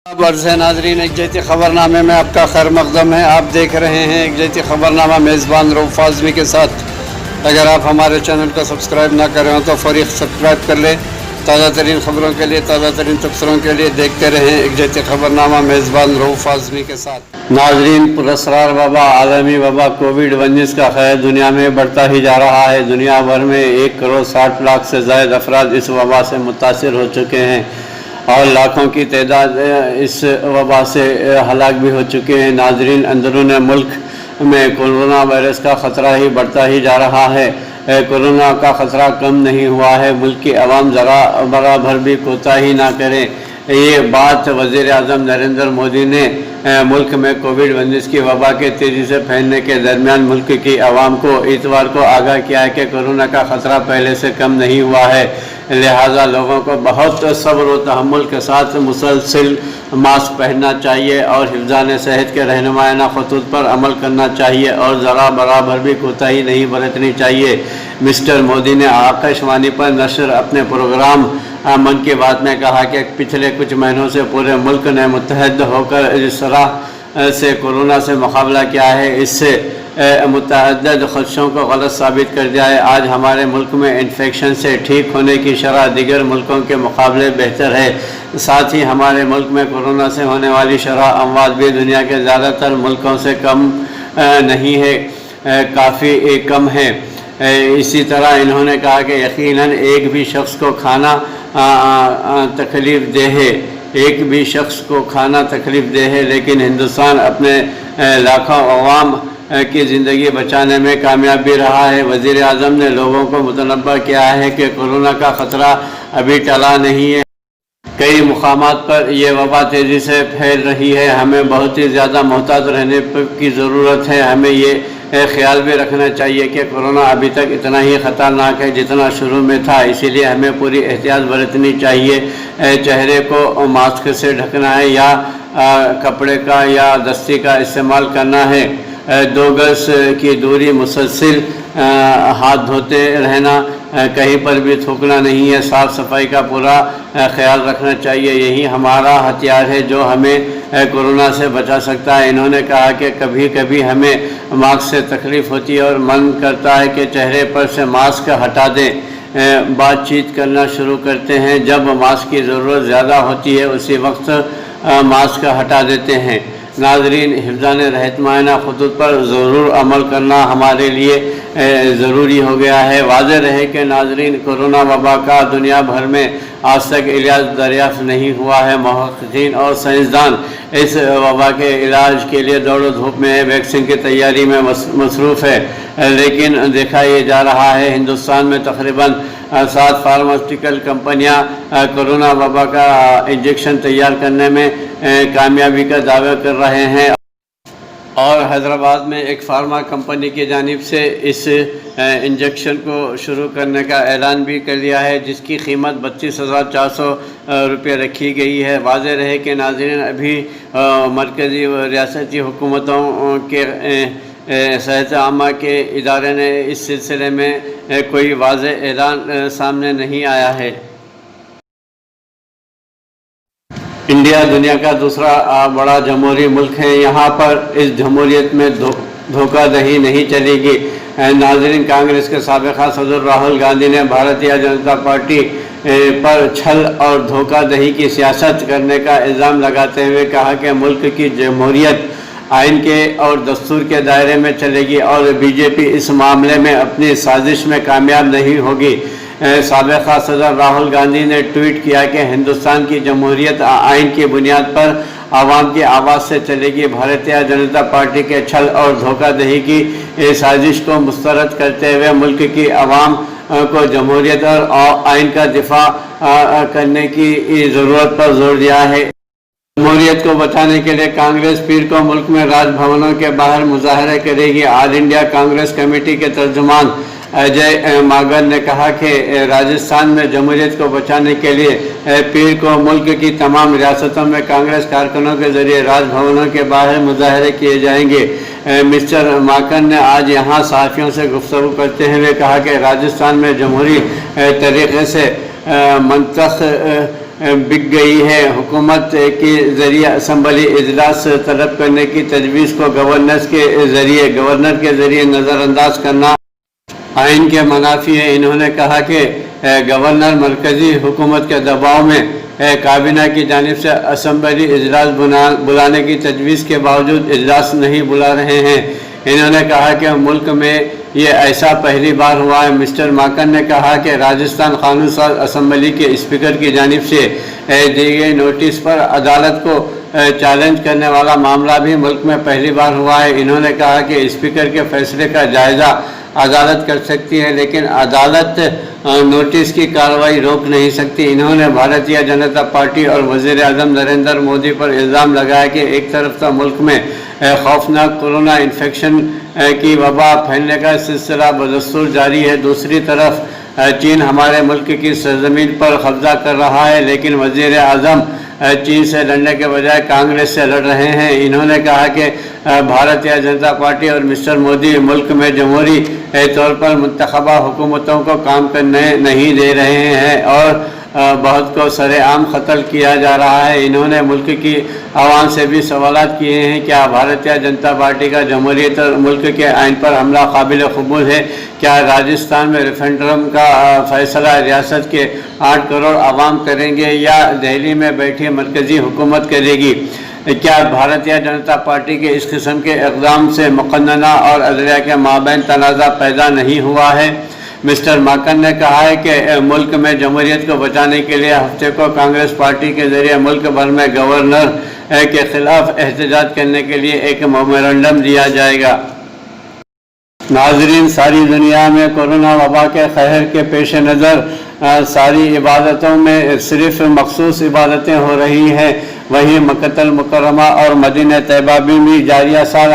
برز ناظرین، ایک جیتی خبرنامے میں آپ کا خیر مقدم ہے۔ آپ دیکھ رہے ہیں ایک جیتی خبرنامہ میزبان رؤف اعظمی کے ساتھ۔ اگر آپ ہمارے چینل کو سبسکرائب نہ کریں تو فوری سبسکرائب کر لیں۔ تازہ ترین خبروں کے لیے، تازہ ترین تبصروں کے لیے دیکھتے رہیں ایک جیتی خبرنامہ میزبان رؤف اعظمی کے ساتھ۔ ناظرین، پراسرار وبا، عالمی وبا کووڈ-19 کا خیر دنیا میں بڑھتا ہی جا رہا ہے۔ دنیا بھر میں 1,60,00,000 سے زائد افراد اس وبا سے متاثر ہو چکے ہیں اور لاکھوں کی تعداد اس وبا سے ہلاک بھی ہو چکے ہیں۔ ناظرین، اندرون ملک میں کورونا وائرس کا خطرہ ہی بڑھتا ہی جا رہا ہے۔ کورونا کا خطرہ کم نہیں ہوا ہے۔ ملک کی عوام ذرا برابر بھی کوتاہی نہ کریں۔ یہ بات وزیر اعظم نریندر مودی نے ملک میں کووڈ-19 کی وبا کے تیزی سے پھیلنے کے درمیان ملک کی عوام کو اتوار کو آگاہ کیا ہے کہ کورونا کا خطرہ پہلے سے کم نہیں ہوا ہے، لہٰذا لوگوں کو بہت صبر و تحمل کے ساتھ مسلسل ماسک پہننا چاہیے اور حفظان صحت کے رہنمائانہ خطوط پر عمل کرنا چاہیے اور ذرا برابر بھی کوتاہی نہیں برتنی چاہیے۔ مسٹر مودی نے آکاش وانی پر نشر اپنے پروگرام من کی بات میں کہا کہ پچھلے کچھ مہینوں سے پورے ملک نے متحد ہو کر اس طرح سے کورونا سے مقابلہ کیا ہے، اس سے متعدد خدشوں کو غلط ثابت کر دیا ہے۔ آج ہمارے ملک میں انفیکشن سے ٹھیک ہونے کی شرح دیگر ملکوں کے مقابلے بہتر ہے۔ ساتھ ہی ہمارے ملک میں کورونا سے ہونے والی شرح اموات بھی دنیا کے زیادہ تر ملکوں سے کم نہیں ہے، کافی کم ہے۔ اسی طرح انہوں نے کہا کہ یقیناً ایک بھی شخص کو کھانا تکلیف دہ ہے، لیکن ہندوستان اپنے لاکھوں عوام کی زندگی بچانے میں کامیاب بھی رہا ہے۔ وزیر اعظم نے لوگوں کو متنبہ کیا ہے کہ کورونا کا خطرہ ابھی ٹلا نہیں ہے۔ کئی مقامات پر یہ وبا تیزی سے پھیل رہی ہے۔ ہمیں بہت ہی زیادہ محتاط رہنے کی ضرورت ہے۔ ہمیں یہ خیال بھی رکھنا چاہیے کہ کورونا ابھی تک اتنا ہی خطرناک ہے جتنا شروع میں تھا، اسی لیے ہمیں پوری احتیاط برتنی چاہیے۔ چہرے کو ماسک سے ڈھکنا ہے یا کپڑے کا یا دستی کا استعمال کرنا ہے۔ 2 گز کی دوری، مسلسل ہاتھ دھوتے رہنا، کہیں پر بھی تھوکنا نہیں ہے، صاف صفائی کا پورا خیال رکھنا چاہیے۔ یہی ہمارا ہتھیار ہے جو ہمیں کورونا سے بچا سکتا ہے۔ انہوں نے کہا کہ کبھی کبھی ہمیں ماسک سے تکلیف ہوتی ہے اور من کرتا ہے کہ چہرے پر سے ماسک ہٹا دیں۔ بات چیت کرنا شروع کرتے ہیں، جب ماسک کی ضرورت زیادہ ہوتی ہے اسی وقت ماسک ہٹا دیتے ہیں۔ ناظرین، حفظان رہنمائانہ خطوط پر ضرور عمل کرنا ہمارے لیے ضروری ہو گیا ہے۔ واضح رہے کہ ناظرین، کورونا وبا کا دنیا بھر میں آج تک علاج دریافت نہیں ہوا ہے۔ محققین اور سائنسدان اس وبا کے علاج کے لیے دوڑ و دھوپ میں ویکسین کی تیاری میں مصروف ہے، لیکن دیکھا یہ جا رہا ہے ہندوستان میں تقریباً 7 فارماسیوٹیکل کمپنیاں کورونا وبا کا انجیکشن تیار کرنے میں کامیابی کا دعویٰ کر رہے ہیں اور حیدرآباد میں ایک فارما کمپنی کی جانب سے اس انجیکشن کو شروع کرنے کا اعلان بھی کر دیا ہے، جس کی قیمت 32,400 روپے رکھی گئی ہے۔ واضح رہے کہ ناظرین، ابھی مرکزی و ریاستی حکومتوں کے صحت عامہ کے ادارے نے اس سلسلے میں کوئی واضح اعلان سامنے نہیں آیا ہے۔ انڈیا دنیا کا دوسرا بڑا جمہوری ملک ہے، یہاں پر اس جمہوریت میں دھوکہ دہی نہیں چلے گی۔ ناظرین، کانگریس کے سابق صدر راہل گاندھی نے بھارتیہ جنتا پارٹی پر چھل اور دھوکہ دہی کی سیاست کرنے کا الزام لگاتے ہوئے کہا کہ ملک کی جمہوریت آئین کے اور دستور کے دائرے میں چلے گی اور بی جے پی اس معاملے میں اپنی سازش میں کامیاب نہیں ہوگی۔ سابق صدر راہل گاندھی نے ٹویٹ کیا کہ ہندوستان کی جمہوریت آئین کی بنیاد پر عوام کی آواز سے چلے گی۔ بھارتیہ جنتا پارٹی کے چھل اور دھوکہ دہی کی سازش کو مسترد کرتے ہوئے ملک کی عوام کو جمہوریت اور آئین کا دفاع کرنے کی ضرورت پر زور دیا ہے۔ جمہوریت کو بچانے کے لیے کانگریس پیر کو ملک میں راج بھونوں کے باہر مظاہرے کرے گی۔ آل انڈیا کانگریس کمیٹی کے ترجمان اجے ماگر نے کہا کہ راجستھان میں جمہوریت کو بچانے کے لیے پیر کو ملک کی تمام ریاستوں میں کانگریس کارکنوں کے ذریعے راج بھونوں کے باہر مظاہرے کیے جائیں گے۔ مسٹر ماکن نے آج یہاں صحافیوں سے گفتگو کرتے ہوئے کہا کہ راجستھان میں جمہوری طریقے سے منتخب بک گئی ہے۔ حکومت کے ذریعے اسمبلی اجلاس طلب کرنے کی تجویز کو گورنر کے ذریعے نظر انداز کرنا آئین کے منافی ہے۔ انہوں نے کہا کہ گورنر مرکزی حکومت کے دباؤ میں کابینہ کی جانب سے اسمبلی اجلاس بلانے کی تجویز کے باوجود اجلاس نہیں بلا رہے ہیں۔ انہوں نے کہا کہ ملک میں یہ ایسا پہلی بار ہوا ہے۔ مسٹر ماکن نے کہا کہ راجستھان قانون ساز اسمبلی کے اسپیکر کی جانب سے دی گئی نوٹس پر عدالت کو چیلنج کرنے والا معاملہ بھی ملک میں پہلی بار ہوا ہے۔ انہوں نے کہا کہ اسپیکر کے فیصلے کا جائزہ عدالت کر سکتی ہے، لیکن عدالت نوٹس کی کارروائی روک نہیں سکتی۔ انہوں نے بھارتیہ جنتا پارٹی اور وزیر اعظم نریندر مودی پر الزام لگایا کہ ایک طرف تو ملک میں خوفناک کورونا انفیکشن کی وبا پھیلنے کا سلسلہ بدستور جاری ہے، دوسری طرف چین ہمارے ملک کی سرزمین پر قبضہ کر رہا ہے، لیکن وزیر اعظم چین سے لڑنے کے بجائے کانگریس سے لڑ رہے ہیں۔ انہوں نے کہا کہ بھارتیہ جنتا پارٹی اور مسٹر مودی ملک میں جمہوری طور پر منتخبہ حکومتوں کو کام کرنے نہیں دے رہے ہیں اور بہت کو سر عام قتل کیا جا رہا ہے۔ انہوں نے ملک کی عوام سے بھی سوالات کیے ہیں، کیا بھارتیہ جنتا پارٹی کا جمہوریت اور ملک کے آئین پر حملہ قابل قبول ہے؟ کیا راجستھان میں ریفرنڈم کا فیصلہ ریاست کے 8 کروڑ عوام کریں گے یا دہلی میں بیٹھی مرکزی حکومت کرے گی؟ کیا بھارتیہ جنتا پارٹی کے اس قسم کے اقدام سے مقننہ اور عدلیہ کے مابین تنازع پیدا نہیں ہوا ہے؟ مسٹر ماکن نے کہا ہے کہ ملک میں جمہوریت کو بچانے کے لیے ہفتے کو کانگریس پارٹی کے ذریعے ملک بھر میں گورنر کے خلاف احتجاج کرنے کے لیے ایک میمورنڈم دیا جائے گا۔ ناظرین، ساری دنیا میں کورونا وبا کے قہر کے پیش نظر ساری عبادتوں میں صرف مخصوص عبادتیں ہو رہی ہیں، وہیں مکہ المکرمہ اور مدینہ طیبہ بھی جاریہ سال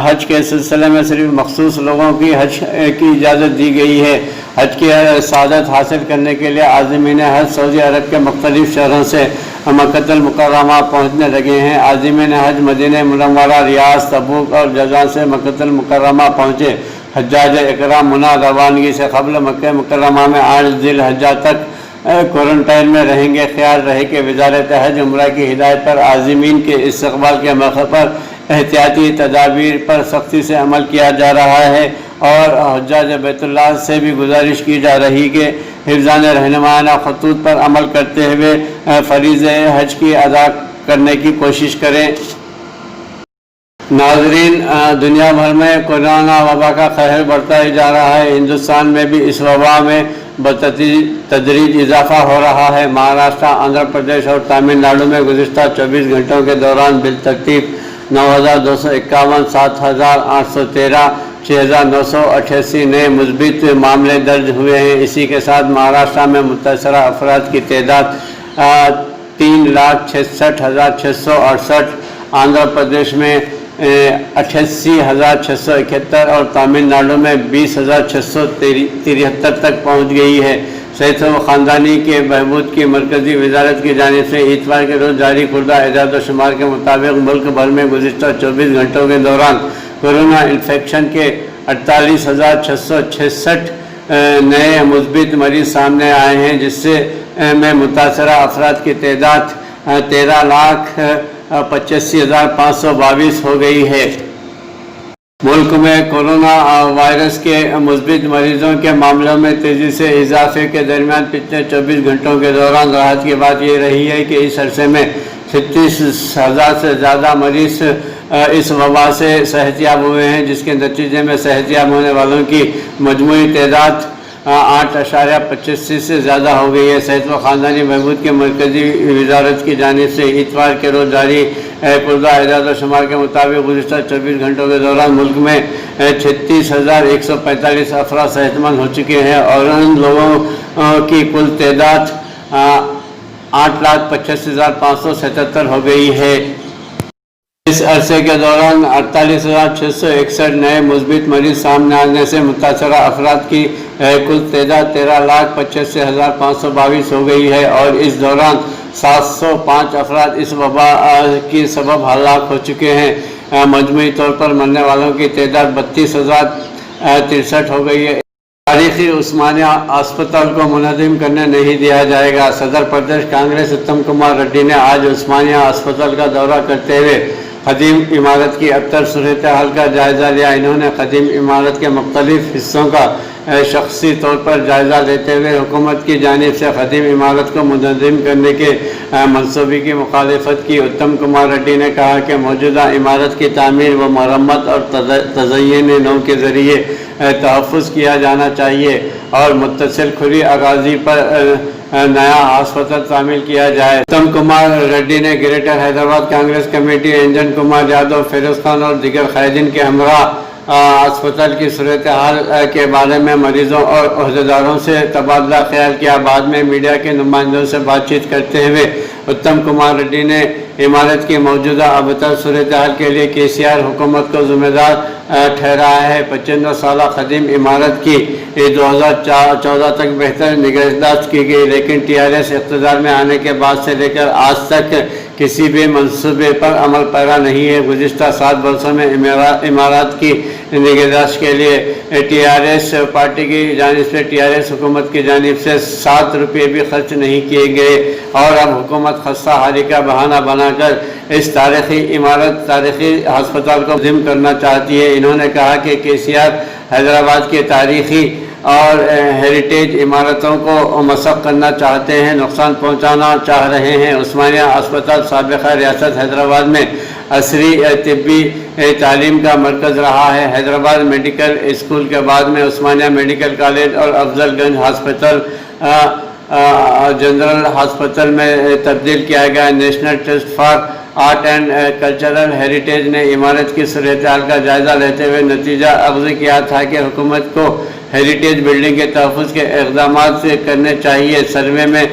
حج کے سلسلے میں صرف مخصوص لوگوں کی حج کی اجازت دی گئی ہے۔ حج کی سعادت حاصل کرنے کے لیے عازمین حج سعودی عرب کے مختلف شہروں سے مکہ المکرمہ پہنچنے لگے ہیں۔ عازمین حج مدینہ منورہ، ریاض، تبوک اور جازان سے مکہ المکرمہ پہنچے۔ حجاج اکرام منع روانگی سے قبل مکہ مکرمہ میں 8 ذی الحجہ تک کوارنٹائن میں رہیں گے۔ خیال رہے کہ وزارت حج عمرہ کی ہدایت پر عازمین کے استقبال کے موقع پر احتیاطی تدابیر پر سختی سے عمل کیا جا رہا ہے اور حجاج بیت اللہ سے بھی گزارش کی جا رہی کہ حفظان رہنمانہ خطوط پر عمل کرتے ہوئے فریضہ حج کی ادا کرنے کی کوشش کریں۔ ناظرین، دنیا بھر میں کورونا وبا کا قہر بڑھتا ہی جا رہا ہے۔ ہندوستان میں بھی اس وبا میں بتدریج اضافہ ہو رہا ہے۔ مہاراشٹر، آندھرا پردیش اور تامل ناڈو میں گزشتہ 24 گھنٹوں کے دوران بالترتیب 9,251، 7,813، 6,988 نئے مثبت معاملے درج ہوئے ہیں۔ اسی کے ساتھ مہاراشٹر میں متاثرہ افراد کی تعداد 3,66,668، آندھرا پردیش میں 88,671 اور تامل ناڈو میں 20,673 تک پہنچ گئی ہے۔ صحت و خاندانی کے بہبود کی مرکزی وزارت کی جانب سے اتوار کے روز جاری کردہ اعداد و شمار کے مطابق ملک بھر میں گزشتہ 24 گھنٹوں کے دوران کورونا انفیکشن کے 48,666 نئے مثبت مریض سامنے آئے ہیں، جس سے میں متاثرہ افراد کی تعداد 13,85,522 ہو گئی ہے۔ ملک میں کورونا وائرس کے مثبت مریضوں کے معاملوں میں تیزی سے اضافے کے درمیان پچھلے 24 گھنٹوں کے دوران راحت کی بات یہ رہی ہے کہ اس عرصے میں 36,000 سے زیادہ مریض اس وبا سے صحت یاب ہوئے ہیں، جس کے نتیجے میں صحت یاب ہونے والوں کی مجموعی تعداد 8.85 سے زیادہ ہو گئی ہے۔ صحت و خاندانی بہبود کی مرکزی وزارت کی جانب سے اتوار کے روز جاری کردہ اعداد و شمار کے مطابق گزشتہ 24 گھنٹوں کے دوران ملک میں 36,145 افراد صحت مند ہو چکے ہیں اور ان لوگوں کی کل تعداد 8,85,577 ہو گئی ہے۔ اس عرصے کے دوران 48,661 نئے مثبت مریض سامنے آنے سے متاثرہ افراد کی کل تعداد 13,85,522 ہو گئی ہے اور اس دوران 705 افراد اس وبا کی سبب ہلاک ہو چکے ہیں۔ مجموعی طور پر مرنے والوں کی تعداد 32,063 ہو گئی ہے۔ تاریخی عثمانیہ اسپتال کو منہدم کرنے نہیں دیا جائے گا۔ صدر پردیش کانگریس اتم کمار ریڈی نے آج عثمانیہ اسپتال کا دورہ کرتے ہوئے قدیم عمارت کی ابتر صورتحال کا جائزہ لیا۔ انہوں نے قدیم عمارت کے مختلف حصوں کا شخصی طور پر جائزہ لیتے ہوئے حکومت کی جانب سے قدیم عمارت کو منہدم کرنے کے منصوبے کی مخالفت کی۔ اتم کمار ریڈی نے کہا کہ موجودہ عمارت کی تعمیر و مرمت اور تزئین نو کے ذریعے تحفظ کیا جانا چاہیے اور متصل کھلی اراضی پر نیا ہسپتال تعمیر کیا جائے۔ اتم کمار ریڈی نے گریٹر حیدرآباد کانگریس کمیٹی انجن کمار یادو، فیروز خان اور دیگر قائدین کے ہمراہ اسپتال کی صورتحال کے بارے میں مریضوں اور عہدیداروں سے تبادلہ خیال کیا۔ بعد میں میڈیا کے نمائندوں سے بات چیت کرتے ہوئے اتم کمار ریڈی نے عمارت کی موجودہ ابتر صورتحال کے لیے KCR حکومت کو ذمہ دار ٹھہرایا ہے۔ 55 سالہ قدیم عمارت کی 2014 تک بہتر نگہداشت کی گئی، لیکن TRS اقتدار میں آنے کے بعد سے لے کر آج تک کسی بھی منصوبے پر عمل پیرا نہیں ہے۔ گزشتہ 7 برسوں میں عمارات کی نگہداشت کے لیے TRS پارٹی کی جانب سے TRS حکومت کی جانب سے 7 روپے بھی خرچ نہیں کیے گئے، اور اب حکومت خستہ حالی کا بہانہ بنا کر اس تاریخی عمارت، تاریخی ہسپتال کو منہدم کرنا چاہتی ہے۔ انہوں نے کہا کہ KCR حیدرآباد کے تاریخی اور ہیریٹیج عمارتوں کو مسخ کرنا چاہتے ہیں، نقصان پہنچانا چاہ رہے ہیں۔ عثمانیہ اسپتال سابقہ ریاست حیدرآباد میں عصری طبی تعلیم کا مرکز رہا ہے۔ حیدرآباد میڈیکل اسکول کے بعد میں عثمانیہ میڈیکل کالج اور افضل گنج ہسپتال جنرل ہسپتال میں تبدیل کیا گیا۔ National trust for art and cultural heritage نے عمارت کی صورتحال کا جائزہ لیتے ہوئے نتیجہ اخذ کیا تھا کہ حکومت کو ہیریٹیج بلڈنگ کے تحفظ کے اقدامات کرنے چاہیے۔ سروے میں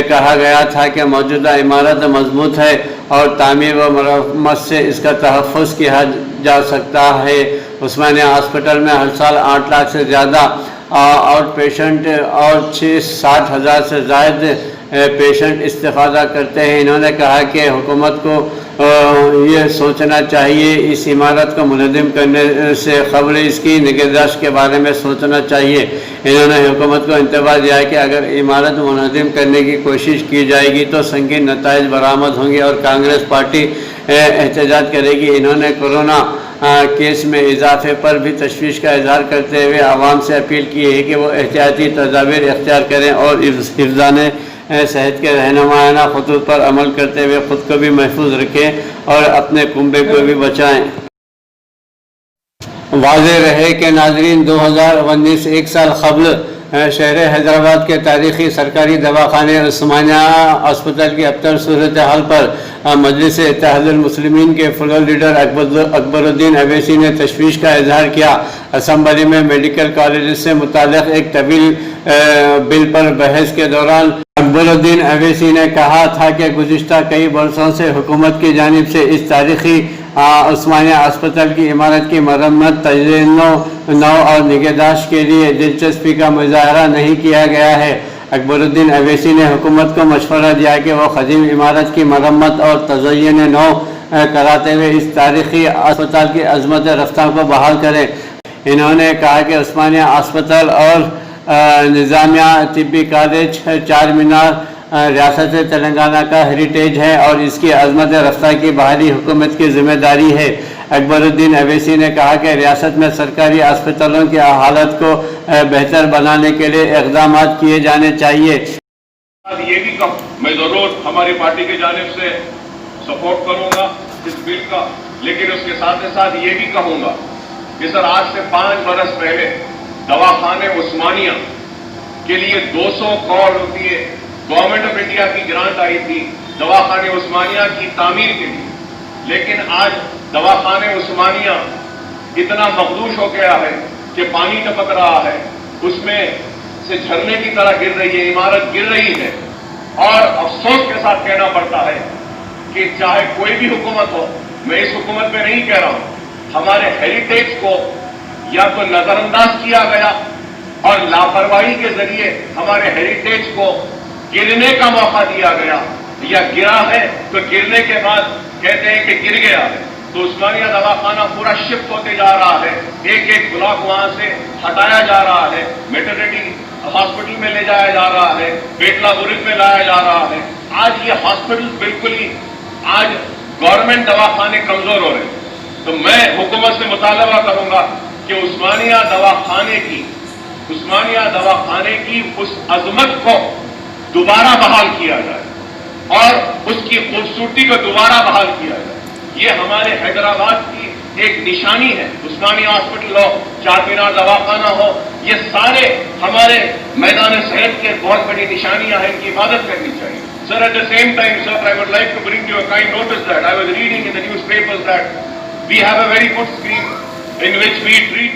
کہا گیا تھا کہ موجودہ عمارت مضبوط ہے اور تعمیر و مرمت سے اس کا تحفظ کیا جا سکتا ہے۔ عثمانیہ ہسپتال میں ہر سال 8 لاکھ سے زیادہ آؤٹ پیشنٹ اور 60,000 سے زائد پیشنٹ استفادہ کرتے ہیں۔ انہوں نے کہا کہ حکومت کو یہ سوچنا چاہیے، اس عمارت کو منہدم کرنے سے قبل اس کی نگہداشت کے بارے میں سوچنا چاہیے۔ انہوں نے حکومت کو انتباہ دیا کہ اگر عمارت منہدم کرنے کی کوشش کی جائے گی تو سنگین نتائج برآمد ہوں گے اور کانگریس پارٹی احتجاج کرے گی۔ انہوں نے کورونا کیس میں اضافے پر بھی تشویش کا اظہار کرتے ہوئے عوام سے اپیل کی ہے کہ وہ احتیاطی تدابیر اختیار کریں اور حفظان صحت کے رہنمایانہ خطوط پر عمل کرتے ہوئے خود کو بھی محفوظ رکھیں اور اپنے کنبے کو بھی بچائیں۔ واضح رہے کہ ناظرین 2019 ایک سال قبل شہر حیدرآباد کے تاریخی سرکاری دواخانے عثمانیہ اسپتال کی ابتر صورتحال پر مجلس اتحاد المسلمین کے فلور لیڈر اکبر الدین اویسی نے تشویش کا اظہار کیا۔ اسمبلی میں میڈیکل کالجز سے متعلق ایک طویل بل پر بحث کے دوران اکبر الدین اویسی نے کہا تھا کہ گزشتہ کئی برسوں سے حکومت کی جانب سے اس تاریخی عثمانیہ اسپتال کی عمارت کی مرمت، تزئین نو اور نگہداشت کے لیے دلچسپی کا مظاہرہ نہیں کیا گیا ہے۔ اکبر الدین اویسی نے حکومت کو مشورہ دیا کہ وہ قدیم عمارت کی مرمت اور تزئین نو کراتے ہوئے اس تاریخی اسپتال کی عظمت رفتہ کو بحال کرے۔ انہوں نے کہا کہ عثمانیہ اسپتال اور نظامیہ طبی کالج چار مینار ریاست تلنگانہ کا ہیریٹیج ہے اور اس کی عظمت رفتہ کی بحالی حکومت کی ذمہ داری ہے۔ اکبر الدین اویسی نے کہا کہ ریاست میں سرکاری اسپتالوں کی حالت کو بہتر بنانے کے لیے اقدامات کیے جانے چاہیے۔ یہ بھی میں ضرور ہماری پارٹی کی جانب سے سپورٹ کروں گا اس بل کا، لیکن اس کے ساتھ یہ بھی کہوں گا کہ سر آج سے 5 برس پہلے دواخانے عثمانیہ کے لیے 200 کروڑ روپے گورنمنٹ آف انڈیا کی گرانٹ آئی تھی دواخانے عثمانیہ کی تعمیر کے لیے، لیکن آج دواخانے عثمانیہ اتنا مخدوش ہو گیا ہے کہ پانی ٹپک رہا ہے، اس میں سے جھرنے کی طرح گر رہی ہے، عمارت گر رہی ہے، اور افسوس کے ساتھ کہنا پڑتا ہے کہ چاہے کوئی بھی حکومت ہو، میں اس حکومت میں نہیں کہہ رہا ہوں، ہمارے ہیریٹیج کو یا تو نظر انداز کیا گیا اور لاپرواہی کے ذریعے ہمارے ہیریٹیج کو گرنے کا موقع دیا گیا، یا گرا ہے تو گرنے کے بعد کہتے ہیں کہ گر گیا ہے۔ تو عثمانیہ دواخانہ پورا شفٹ ہوتے جا رہا ہے، ایک ایک بلاک وہاں سے ہٹایا جا رہا ہے، میٹرنٹی ہاسپٹل میں لے جایا جا رہا ہے، بیٹلا برج میں لایا جا رہا ہے. آج یہ ہاسپٹل بالکل ہی آج گورنمنٹ دواخانے کمزور ہو رہے ہیں. تو میں حکومت سے مطالبہ کروں گا کہ عثمانیہ دواخانے کی اس عظمت کو دوبارہ بحال کیا جائے اور اس کی خوبصورتی کو دوبارہ بحال کیا جائے. یہ ہمارے حیدرآباد کی ایک نشانی ہے. عثمانیہ ہاسپٹل ہو، چار مینار دواخانہ ہو، یہ سارے ہمارے میدان صحت کے بہت بڑی نشانیاں ہیں، ان کی حفاظت کرنی چاہیے. Sir, at the same time, sir, I would like to bring to your kind notice that I was reading in the newspapers that we have a very good scheme in which we treat